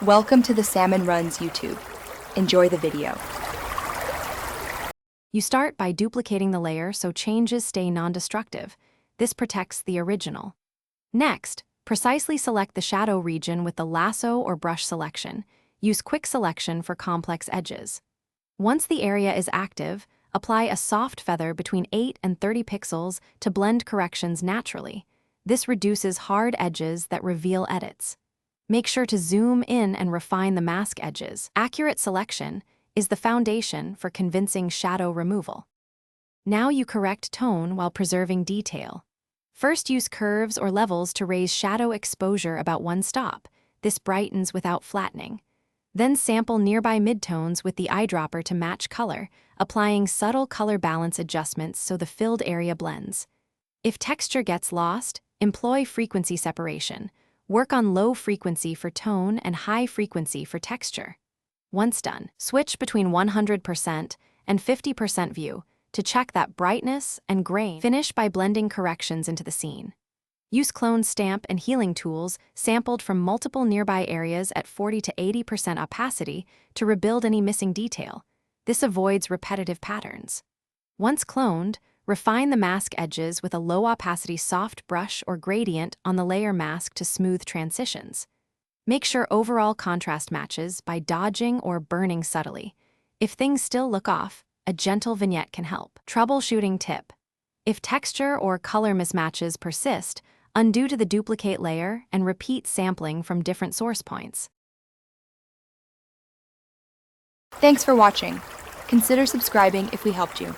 Welcome to the Salmon Runs YouTube. Enjoy the video. You start by duplicating the layer so changes stay non-destructive. This protects the original. Next, precisely select the shadow region with the lasso or brush selection. Use quick selection for complex edges. Once the area is active, apply a soft feather between 8 and 30 pixels to blend corrections naturally. This reduces hard edges that reveal edits. Make sure to zoom in and refine the mask edges. Accurate selection is the foundation for convincing shadow removal. Now you correct tone while preserving detail. First, use curves or levels to raise shadow exposure about one stop. This brightens without flattening. Then sample nearby midtones with the eyedropper to match color, applying subtle color balance adjustments so the filled area blends. If texture gets lost, employ frequency separation. Work on low frequency for tone and high frequency for texture. Once done, switch between 100% and 50% view to check that brightness and grain. Finish by blending corrections into the scene. Use clone stamp and healing tools sampled from multiple nearby areas at 40 to 80% opacity to rebuild any missing detail. This avoids repetitive patterns. Once cloned, refine the mask edges with a low opacity soft brush or gradient on the layer mask to smooth transitions. Make sure overall contrast matches by dodging or burning subtly. If things still look off, a gentle vignette can help. Troubleshooting tip: if texture or color mismatches persist, undo to the duplicate layer and repeat sampling from different source points. Thanks for watching. Consider subscribing if we helped you.